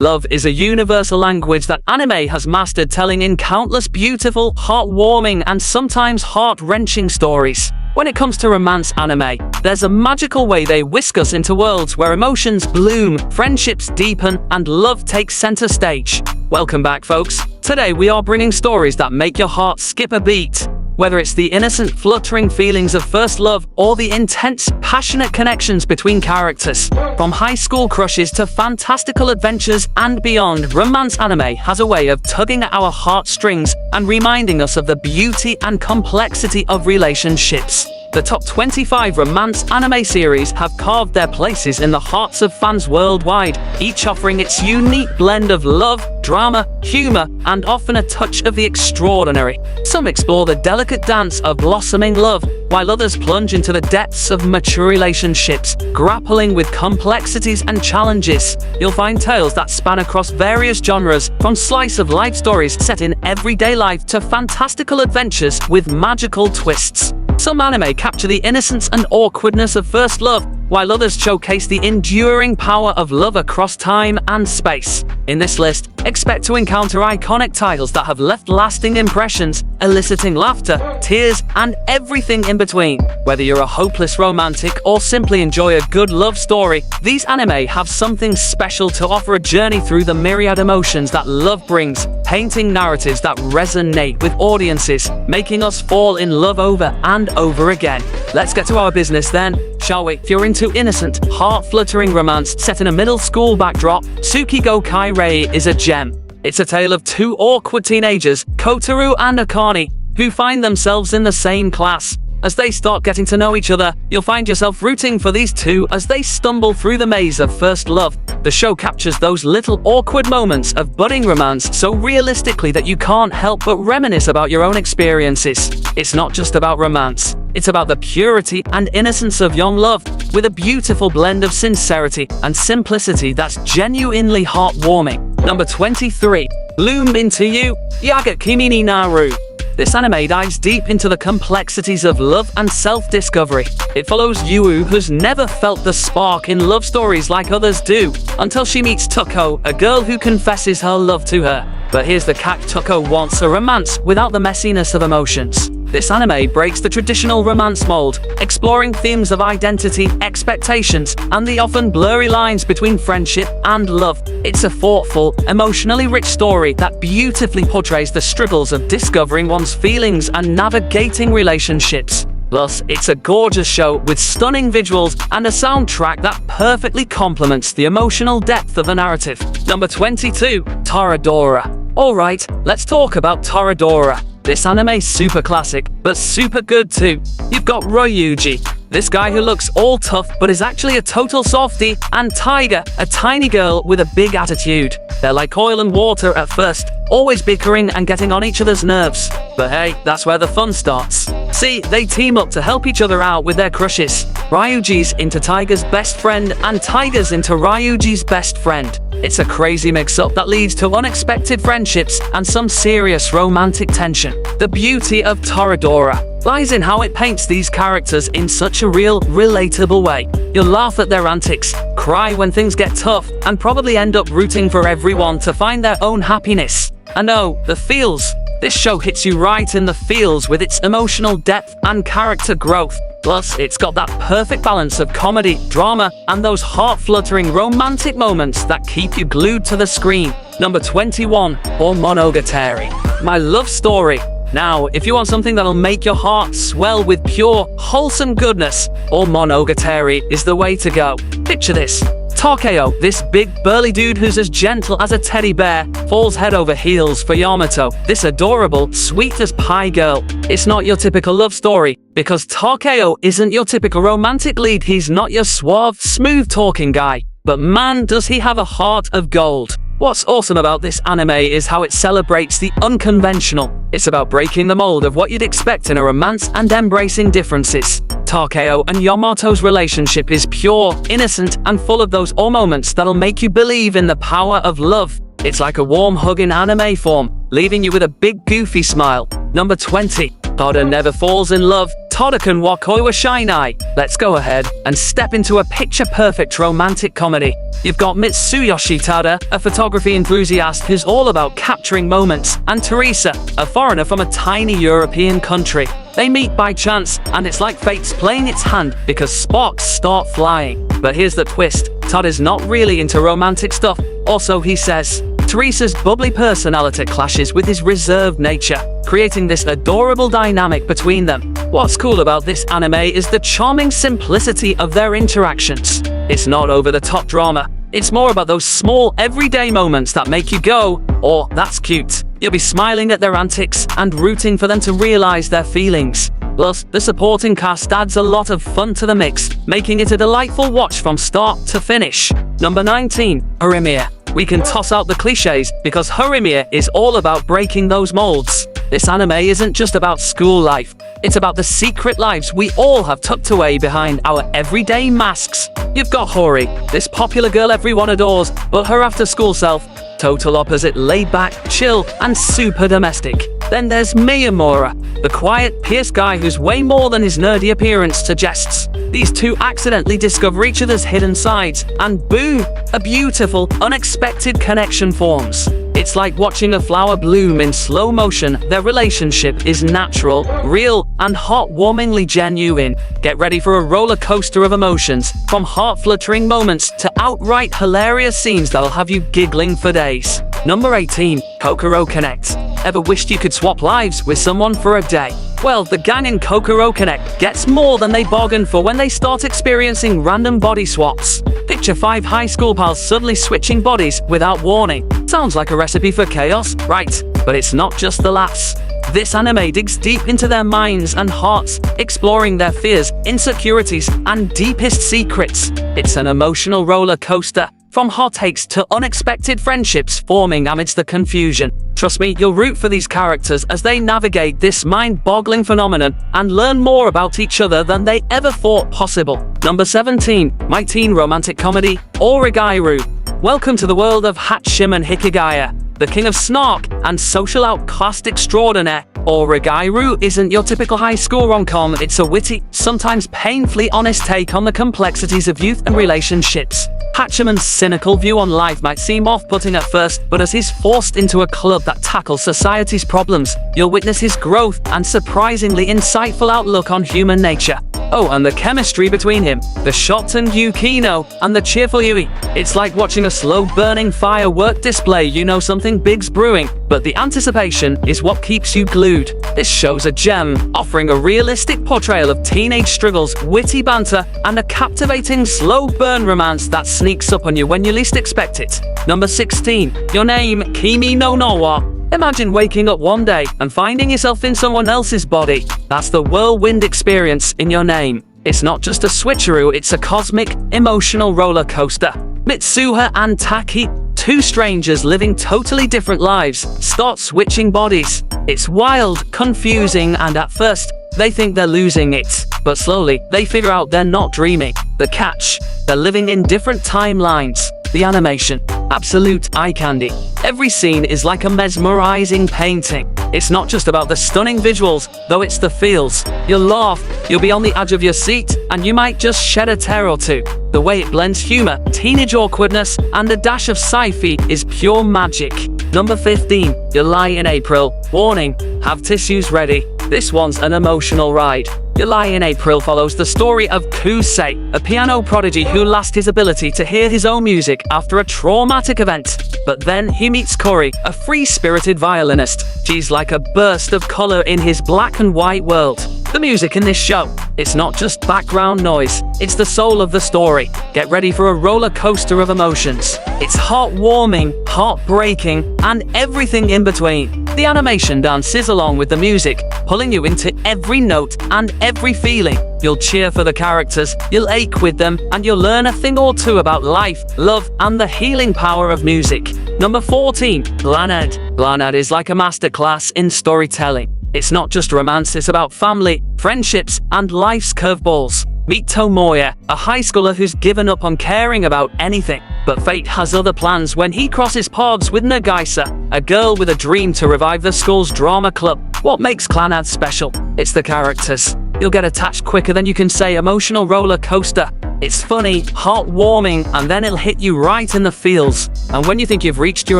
Love is a universal language that anime has mastered, telling in countless beautiful, heartwarming, and sometimes heart-wrenching stories. When it comes to romance anime, there's a magical way they whisk us into worlds where emotions bloom, friendships deepen, and love takes center stage. Welcome back, folks. Today we are bringing stories that make your heart skip a beat. Whether it's the innocent, fluttering feelings of first love or the intense, passionate connections between characters. From high school crushes to fantastical adventures and beyond, romance anime has a way of tugging at our heartstrings and reminding us of the beauty and complexity of relationships. The top 25 romance anime series have carved their places in the hearts of fans worldwide, each offering its unique blend of love, drama, humor, and often a touch of the extraordinary. Some explore the delicate dance of blossoming love, while others plunge into the depths of mature relationships, grappling with complexities and challenges. You'll find tales that span across various genres, from slice-of-life stories set in everyday life to fantastical adventures with magical twists. Some anime capture the innocence and awkwardness of first love, while others showcase the enduring power of love across time and space. In this list, expect to encounter iconic titles that have left lasting impressions, eliciting laughter, tears, and everything in between. Whether you're a hopeless romantic or simply enjoy a good love story, these anime have something special to offer, a journey through the myriad emotions that love brings, painting narratives that resonate with audiences, making us fall in love over and over again. Let's get to our business then, shall we? If you're into innocent, heart-fluttering romance set in a middle school backdrop, Tsukigo Kairei is a gem. It's a tale of two awkward teenagers, Kotaro and Akane, who find themselves in the same class. As they start getting to know each other, you'll find yourself rooting for these two as they stumble through the maze of first love. The show captures those little awkward moments of budding romance so realistically that you can't help but reminisce about your own experiences. It's not just about romance. It's about the purity and innocence of young love, with a beautiful blend of sincerity and simplicity that's genuinely heartwarming. Number 23. Loom Into You, Yaga Kimi ni Naru. This anime dives deep into the complexities of love and self-discovery. It follows Yuu, who's never felt the spark in love stories like others do, until she meets Tuko, a girl who confesses her love to her. But here's the catch: Tuko wants a romance without the messiness of emotions. This anime breaks the traditional romance mold, exploring themes of identity, expectations, and the often blurry lines between friendship and love. It's a thoughtful, emotionally rich story that beautifully portrays the struggles of discovering one's feelings and navigating relationships. Plus, it's a gorgeous show with stunning visuals and a soundtrack that perfectly complements the emotional depth of the narrative. Number 22. Toradora. Alright, let's talk about Toradora. This anime's super classic, but super good too. You've got Ryuji, this guy who looks all tough but is actually a total softie, and Taiga, a tiny girl with a big attitude. They're like oil and water at first, always bickering and getting on each other's nerves. But hey, that's where the fun starts. See, they team up to help each other out with their crushes. Ryuji's into Taiga's best friend, and Taiga's into Ryuji's best friend. It's a crazy mix-up that leads to unexpected friendships and some serious romantic tension. The beauty of Toradora lies in how it paints these characters in such a real, relatable way. You'll laugh at their antics, cry when things get tough, and probably end up rooting for everyone to find their own happiness. And oh, the feels. This show hits you right in the feels with its emotional depth and character growth. Plus, it's got that perfect balance of comedy, drama, and those heart-fluttering romantic moments that keep you glued to the screen. Number 21. Or Monogatari. My love story. Now, if you want something that'll make your heart swell with pure, wholesome goodness, Or Monogatari is the way to go. Picture this. Takeo, this big burly dude who's as gentle as a teddy bear, falls head over heels for Yamato, this adorable, sweet as pie girl. It's not your typical love story, because Takeo isn't your typical romantic lead. He's not your suave, smooth-talking guy. But man, does he have a heart of gold. What's awesome about this anime is how it celebrates the unconventional. It's about breaking the mold of what you'd expect in a romance and embracing differences. Takeo and Yamato's relationship is pure, innocent, and full of those moments that'll make you believe in the power of love. It's like a warm hug in anime form, leaving you with a big goofy smile. Number 20. Toda never falls in love. Toda can wakoi wa shinai. Let's go ahead and step into a picture-perfect romantic comedy. You've got Mitsuyoshi Tada, a photography enthusiast who's all about capturing moments, and Teresa, a foreigner from a tiny European country. They meet by chance, and it's like fate's playing its hand because sparks start flying. But here's the twist. Toda's not really into romantic stuff. Also, he says, Teresa's bubbly personality clashes with his reserved nature, creating this adorable dynamic between them. What's cool about this anime is the charming simplicity of their interactions. It's not over-the-top drama. It's more about those small, everyday moments that make you go, "Oh, that's cute." You'll be smiling at their antics and rooting for them to realize their feelings. Plus, the supporting cast adds a lot of fun to the mix, making it a delightful watch from start to finish. Number 19. Heria. We can toss out the cliches because Heria is all about breaking those molds. This anime isn't just about school life. It's about the secret lives we all have tucked away behind our everyday masks. You've got Hori, this popular girl everyone adores, but her after-school self, total opposite, laid back, chill, and super domestic. Then there's Miyamura, the quiet, pierced guy who's way more than his nerdy appearance suggests. These two accidentally discover each other's hidden sides, and boom, a beautiful, unexpected connection forms. It's like watching a flower bloom in slow motion. Their relationship is natural, real, and heartwarmingly genuine. Get ready for a roller coaster of emotions, from heart-fluttering moments to outright hilarious scenes that'll have you giggling for days. Number 18. Koko Connect. Ever wished you could swap lives with someone for a day? Well, the gang in Koko Connect gets more than they bargained for when they start experiencing random body swaps. Picture 5 high school pals suddenly switching bodies without warning. Sounds like a recipe for chaos, right? But it's not just the laughs. This anime digs deep into their minds and hearts, exploring their fears, insecurities, and deepest secrets. It's an emotional roller coaster, from hot takes to unexpected friendships forming amidst the confusion. Trust me, you'll root for these characters as they navigate this mind-boggling phenomenon and learn more about each other than they ever thought possible. Number 17. MyTE romantic comedy, Origairu. Welcome to the world of Hachiman Hikigaya, the king of snark and social outcast extraordinaire. Origairu isn't your typical high school rom-com. It's a witty, sometimes painfully honest take on the complexities of youth and relationships. Hachiman's cynical view on life might seem off-putting at first, but as he's forced into a club that tackles society's problems, you'll witness his growth and surprisingly insightful outlook on human nature. Oh, and the chemistry between him, the shots and Yukino, and the cheerful Yui. It's like watching a slow-burning firework display. You know something big's brewing, but the anticipation is what keeps you glued. This show's a gem, offering a realistic portrayal of teenage struggles, witty banter, and a captivating slow-burn romance that sneaks up on you when you least expect it. Number 16. Your Name, Kimi no no wa. Imagine waking up one day and finding yourself in someone else's body. That's the whirlwind experience in Your Name. It's not just a switcheroo, it's a cosmic, emotional roller coaster. Mitsuha and Taki, two strangers living totally different lives, start switching bodies. It's wild, confusing, and at first, they think they're losing it. But slowly, they figure out they're not dreaming. The catch, they're living in different timelines. The animation, absolute eye candy. Every scene is like a mesmerizing painting. It's not just about the stunning visuals, though it's the feels. You'll laugh, you'll be on the edge of your seat, and you might just shed a tear or two. The way it blends humor, teenage awkwardness, and a dash of sci-fi is pure magic. Number 15. Your Lie in April. Warning, have tissues ready. This one's an emotional ride. Your Lie in April follows the story of Kusei, a piano prodigy who lost his ability to hear his own music after a traumatic event. But then he meets Kori, a free-spirited violinist. She's like a burst of color in his black and white world. The music in this show, it's not just background noise, it's the soul of the story. Get ready for a roller coaster of emotions. It's heartwarming, heartbreaking, and everything in between. The animation dances along with the music, pulling you into every note and every feeling. You'll cheer for the characters, you'll ache with them, and you'll learn a thing or two about life, love, and the healing power of music. Number 14. Glanad. Glanad is like a masterclass in storytelling. It's not just romance, it's about family, friendships, and life's curveballs. Meet Tomoya, a high schooler who's given up on caring about anything. But fate has other plans when he crosses paths with Nagisa, a girl with a dream to revive the school's drama club. What makes Clannad special? It's the characters. You'll get attached quicker than you can say emotional roller coaster. It's funny, heartwarming, and then it'll hit you right in the feels. And when you think you've reached your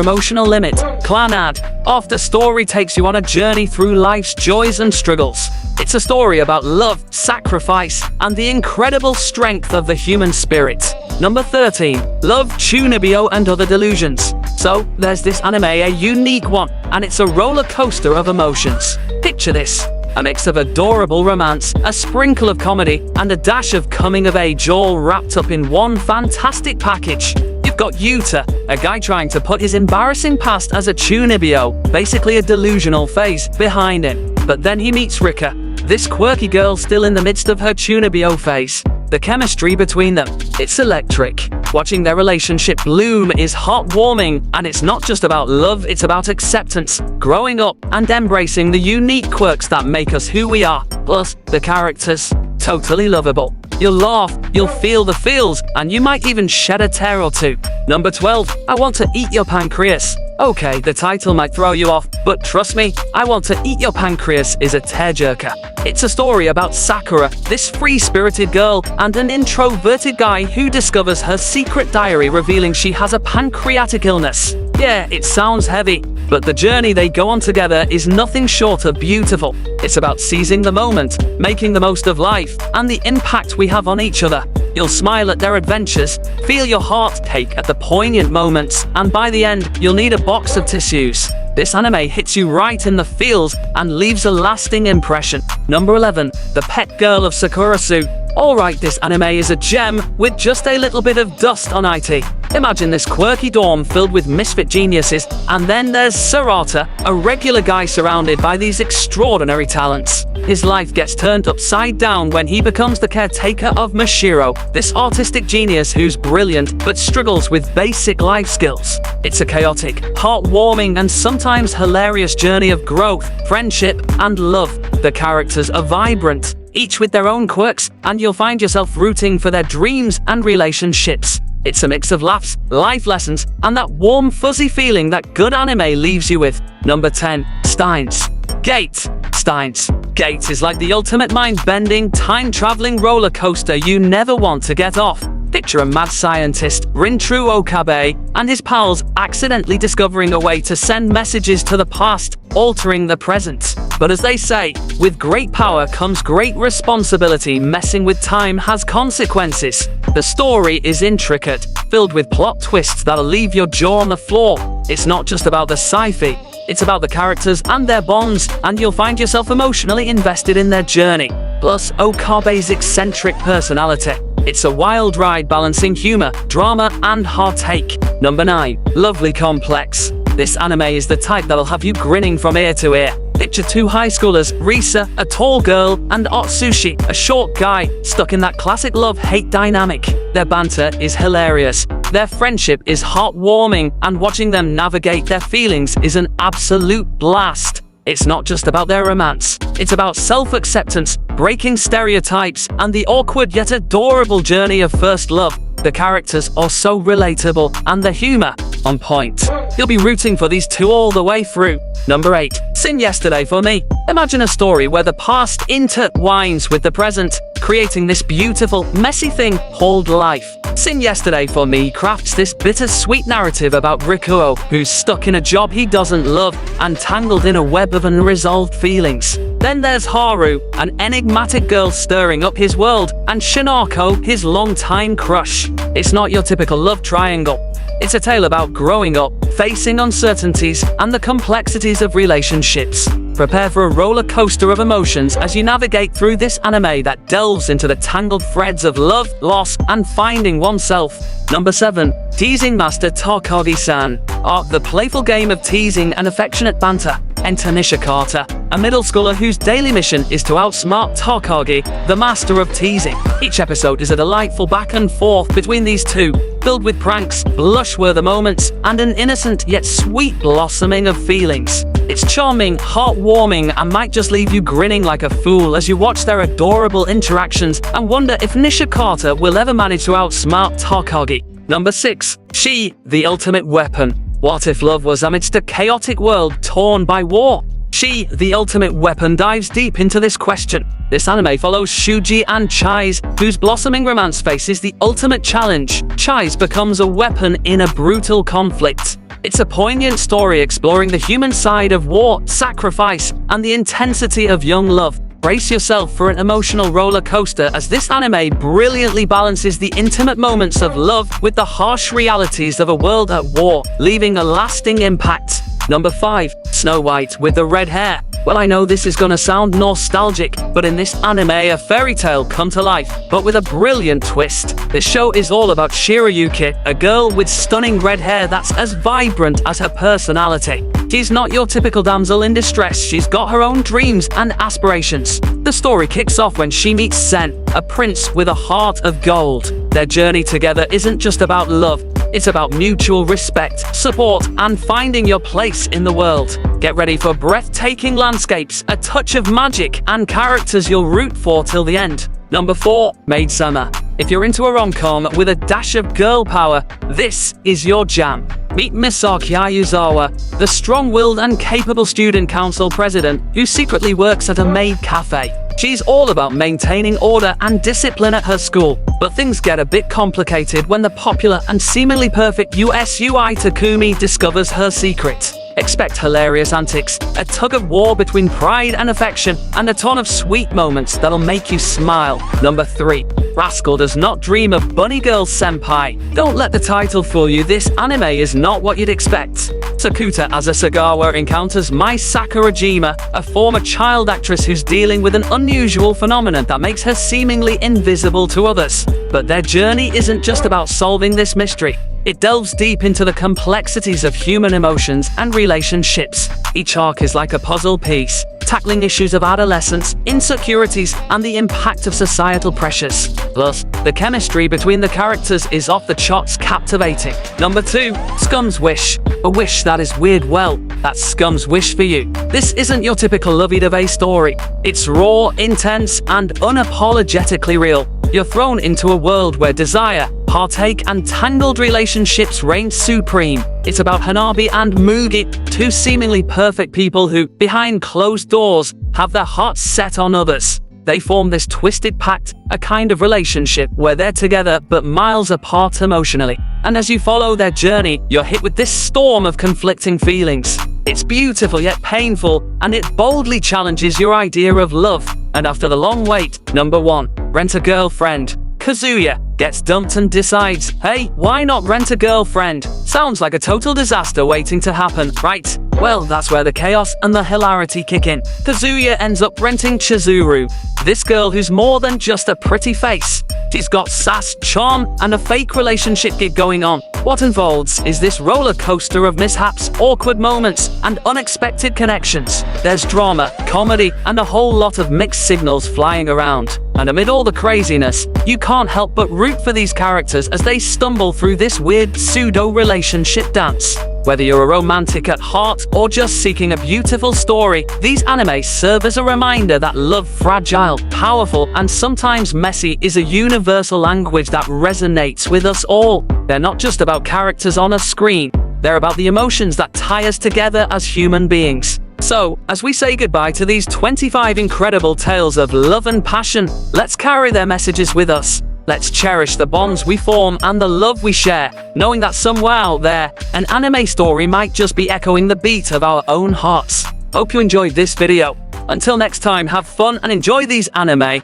emotional limit, Clannad, the story takes you on a journey through life's joys and struggles. It's a story about love, sacrifice, and the incredible strength of the human spirit. Number 13. Love, Chunibyo, and Other Delusions. So, there's this anime, a unique one, and it's a roller coaster of emotions. Picture this. A mix of adorable romance, a sprinkle of comedy, and a dash of coming of age, all wrapped up in one fantastic package. You've got Yuta, a guy trying to put his embarrassing past as a Chunibyo, basically a delusional phase, behind him. But then he meets Rika, this quirky girl still in the midst of her Chunibyo phase. The chemistry between them, it's electric. Watching their relationship bloom is heartwarming, and it's not just about love, it's about acceptance, growing up, and embracing the unique quirks that make us who we are. Plus, the characters, totally lovable. You'll laugh, you'll feel the feels, and you might even shed a tear or two. Number 12. I Want to Eat Your Pancreas. Okay, the title might throw you off, but trust me, I Want to Eat Your Pancreas is a tearjerker. It's a story about Sakura, this free-spirited girl, and an introverted guy who discovers her secret diary revealing she has a pancreatic illness. Yeah, it sounds heavy, but the journey they go on together is nothing short of beautiful. It's about seizing the moment, making the most of life, and the impact we have on each other. You'll smile at their adventures, feel your heart take at the poignant moments, and by the end, you'll need a box of tissues. This anime hits you right in the feels and leaves a lasting impression. Number 11. The Pet Girl of Sakuru. Alright, this anime is a gem with just a little bit of dust on IT. Imagine this quirky dorm filled with misfit geniuses, and then there's Sarata, a regular guy surrounded by these extraordinary talents. His life gets turned upside down when he becomes the caretaker of Mashiro, this artistic genius who's brilliant but struggles with basic life skills. It's a chaotic, heartwarming, and sometimes hilarious journey of growth, friendship, and love. The characters are vibrant, each with their own quirks, and you'll find yourself rooting for their dreams and relationships. It's a mix of laughs, life lessons, and that warm, fuzzy feeling that good anime leaves you with. Number 10. Steins Gate. Steins Gate is like the ultimate mind-bending, time-traveling roller coaster you never want to get off. Picture a mad scientist, Rintru Okabe, and his pals accidentally discovering a way to send messages to the past, altering the present. But as they say, with great power comes great responsibility. Messing with time has consequences. The story is intricate, filled with plot twists that'll leave your jaw on the floor. It's not just about the sci-fi, it's about the characters and their bonds, and you'll find yourself emotionally invested in their journey. Plus, Okabe's eccentric personality. It's a wild ride balancing humor, drama, and heartache. Number 9. Lovely Complex. This anime is the type that'll have you grinning from ear to ear. Picture two high schoolers, Risa, a tall girl, and Otsushi, a short guy, stuck in that classic love-hate dynamic. Their banter is hilarious. Their friendship is heartwarming, and watching them navigate their feelings is an absolute blast. It's not just about their romance. It's about self-acceptance, breaking stereotypes, and the awkward yet adorable journey of first love. The characters are so relatable, and the humor on point. You'll be rooting for these two all the way through. Number 8. Sin Yesterday for Me. Imagine a story where the past intertwines with the present, creating this beautiful, messy thing called life. Sin Yesterday for Me crafts this bittersweet narrative about Rikuo, who's stuck in a job he doesn't love and tangled in a web of unresolved feelings. Then there's Haru, an enigmatic girl stirring up his world, and Shinako, his longtime crush. It's not your typical love triangle. It's a tale about growing up, facing uncertainties, and the complexities of relationships. Prepare for a roller coaster of emotions as you navigate through this anime that delves into the tangled threads of love, loss, and finding oneself. Number 7. Teasing Master Takagi-san. The playful game of teasing and affectionate banter. Enter Nisha Carter, a middle schooler whose daily mission is to outsmart Takagi, the master of teasing. Each episode is a delightful back and forth between these two, filled with pranks, blush-worthy moments, and an innocent yet sweet blossoming of feelings. It's charming, heartwarming, and might just leave you grinning like a fool as you watch their adorable interactions and wonder if Nishikata will ever manage to outsmart Takagi. Number 6. She, the ultimate weapon. What if love was amidst a chaotic world torn by war? She, the ultimate weapon, dives deep into this question. This anime follows Shuji and Chai's, whose blossoming romance faces the ultimate challenge. Chai's becomes a weapon in a brutal conflict. It's a poignant story exploring the human side of war, sacrifice, and the intensity of young love. Brace yourself for an emotional roller coaster as this anime brilliantly balances the intimate moments of love with the harsh realities of a world at war, leaving a lasting impact. Number 5. Snow White with the red hair. Well, I know this is gonna sound nostalgic, but in this anime a fairy tale come to life, but with a brilliant twist. This show is all about Shirayuki, a girl with stunning red hair that's as vibrant as her personality. She's not your typical damsel in distress, she's got her own dreams and aspirations. The story kicks off when she meets Sen, a prince with a heart of gold. Their journey together isn't just about love, it's about mutual respect, support, and finding your place in the world. Get ready for breathtaking landscapes, a touch of magic, and characters you'll root for till the end. Number 4. Maid Summer. If you're into a rom-com with a dash of girl power, this is your jam. Meet Misaki Ayuzawa, the strong-willed and capable student council president who secretly works at a maid cafe. She's all about maintaining order and discipline at her school, but things get a bit complicated when the popular and seemingly perfect USUI Takumi discovers her secret. Expect hilarious antics, a tug-of-war between pride and affection, and a ton of sweet moments that'll make you smile. Number 3. Rascal does not dream of bunny girl Senpai. Don't let the title fool you, this anime is not what you'd expect. Sakuta Asasagawa encounters Mai Sakurajima, a former child actress who's dealing with an unusual phenomenon that makes her seemingly invisible to others. But their journey isn't just about solving this mystery. It delves deep into the complexities of human emotions and relationships. Each arc is like a puzzle piece, tackling issues of adolescence, insecurities, and the impact of societal pressures. Plus, the chemistry between the characters is off the charts captivating. Number 2. Scums Wish. A wish that is weird, well, that's Scums Wish for you. This isn't your typical lovey-dovey story. It's raw, intense, and unapologetically real. You're thrown into a world where desire, heartache, and tangled relationships reign supreme. It's about Hanabi and Mugi, two seemingly perfect people who, behind closed doors, have their hearts set on others. They form this twisted pact, a kind of relationship where they're together but miles apart emotionally. And as you follow their journey, you're hit with this storm of conflicting feelings. It's beautiful yet painful, and it boldly challenges your idea of love. And after the long wait, number 1, Rent a Girlfriend. Kazuya gets dumped and decides, hey, why not rent a girlfriend? Sounds like a total disaster waiting to happen, right? Well, that's where the chaos and the hilarity kick in. Kazuya ends up renting Chizuru, this girl who's more than just a pretty face. She's got sass, charm, and a fake relationship gig going on. What unfolds is this roller coaster of mishaps, awkward moments, and unexpected connections. There's drama, comedy, and a whole lot of mixed signals flying around. And amid all the craziness, you can't help but root for these characters as they stumble through this weird pseudo-relationship dance. Whether you're a romantic at heart or just seeking a beautiful story, these animes serve as a reminder that love, fragile, powerful, and sometimes messy, is a universal language that resonates with us all. They're not just about characters on a screen, they're about the emotions that tie us together as human beings. So, as we say goodbye to these 25 incredible tales of love and passion, let's carry their messages with us. Let's cherish the bonds we form and the love we share, knowing that somewhere out there, an anime story might just be echoing the beat of our own hearts. Hope you enjoyed this video. Until next time, have fun and enjoy these anime.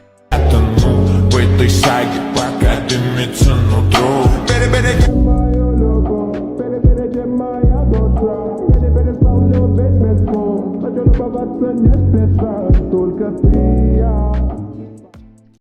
Только ты